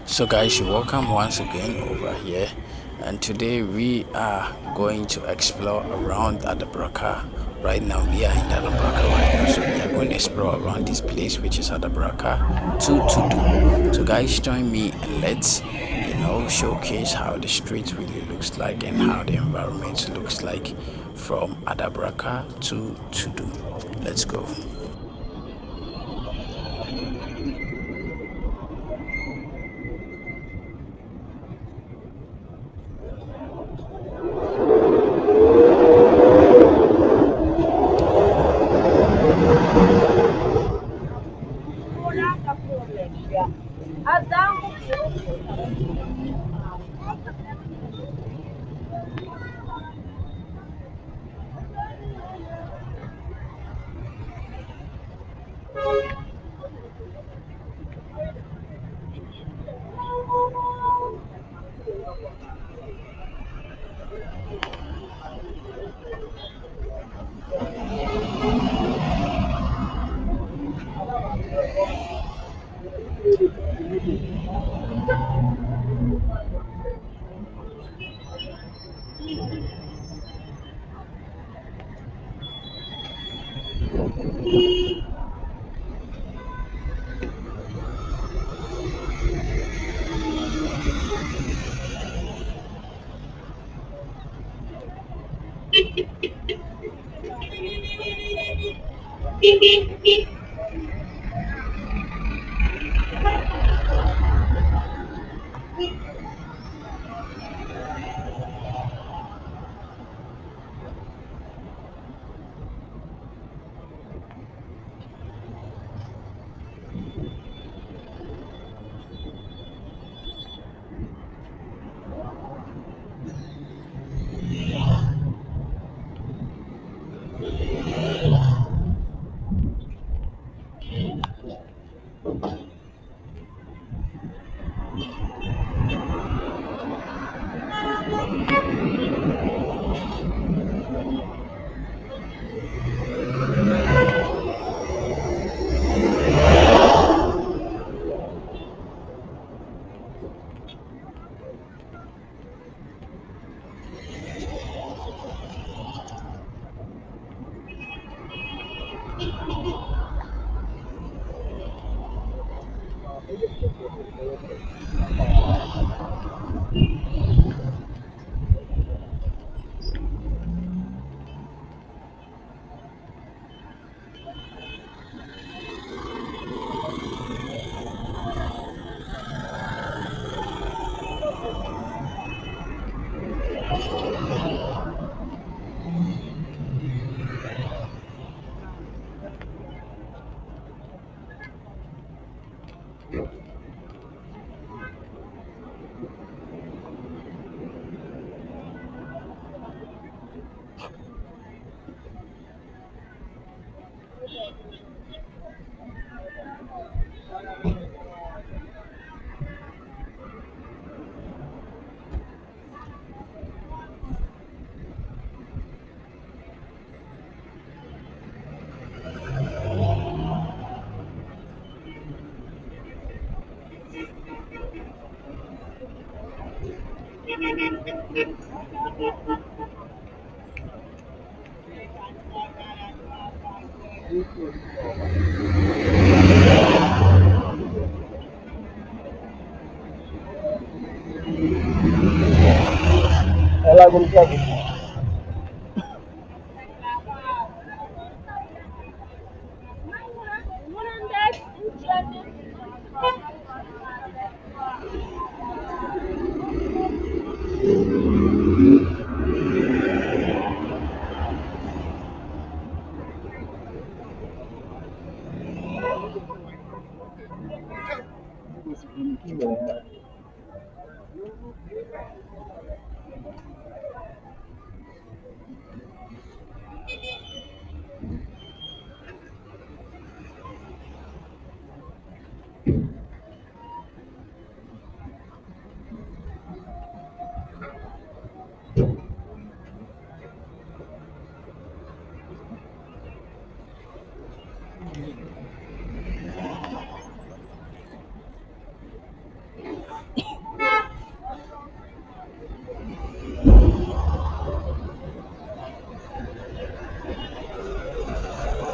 So, guys, you're welcome once again over here, and today we are going to explore around Adabraka. Right now, we are in Adabraka right now, so we are going to explore around this place, which is Adabraka to Tudu. So, guys, join me and let's showcase how the street really looks like and how the environment looks like from Adabraka to Tudu. Let's go.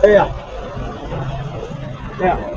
Yeah, yeah.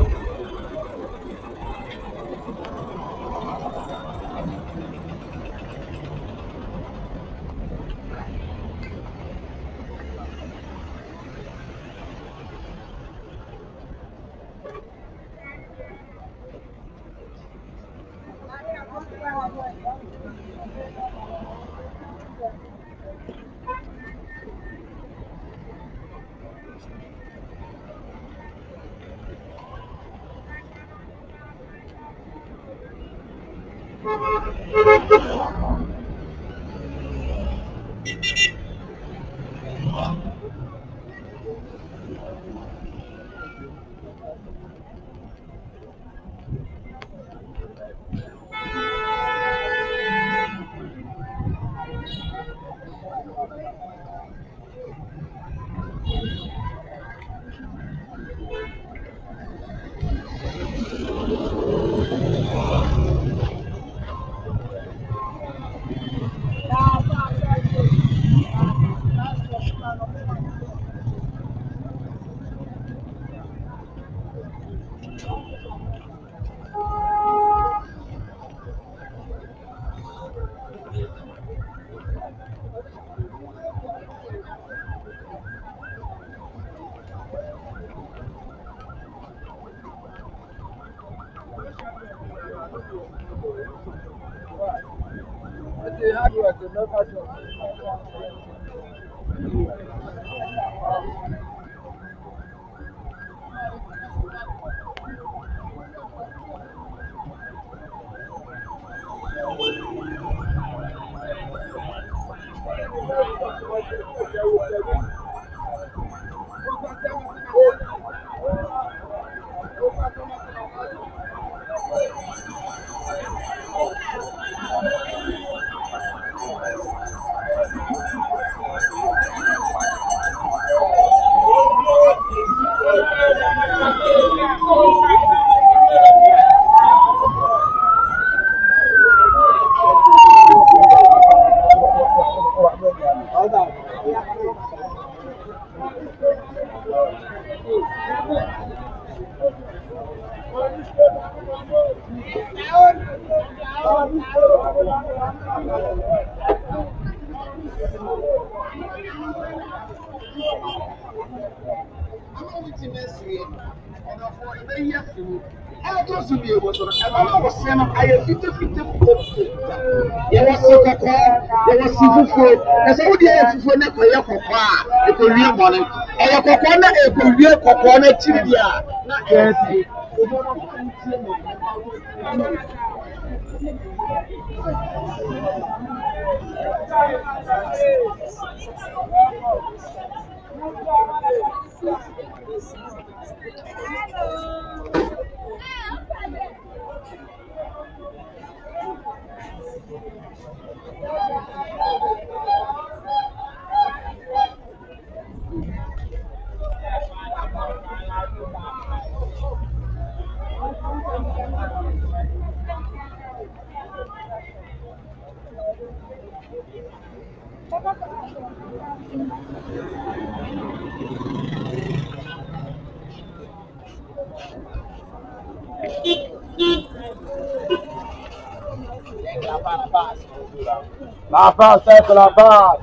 La paz, la paz.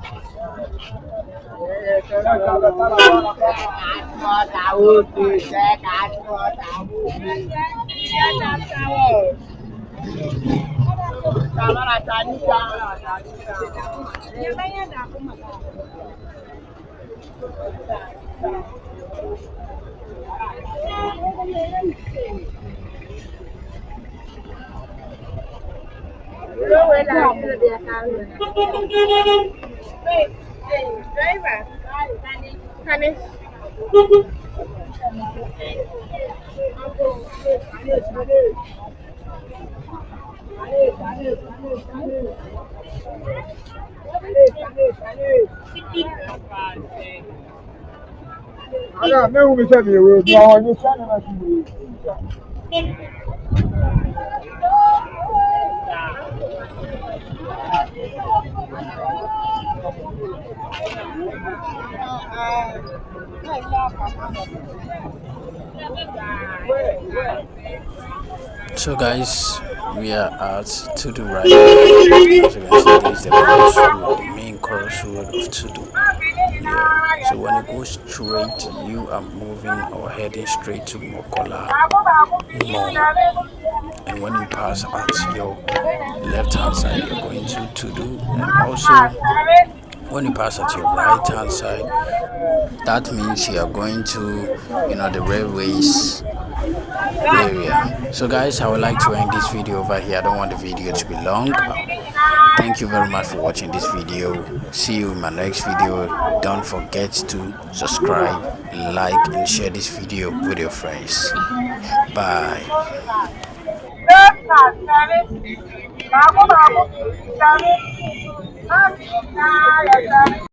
Aga, me who be say me we do on you say na me. So guys, we are at Tudu right now. As you can see, this is the crossroad, the main crossroad of Tudu. Yeah. So when you go straight, you are moving or heading straight to Mokola Mall. And when you pass at your left hand side, you're going to Tudu. And also when you pass at your right hand side, that means you are going to, the railways area. So guys, I would like to end this video over here. I don't want the video to be long. Thank you very much for watching this video. See you in my next video. Don't forget to subscribe, like, and share this video with your friends. Bye. Yes, sir.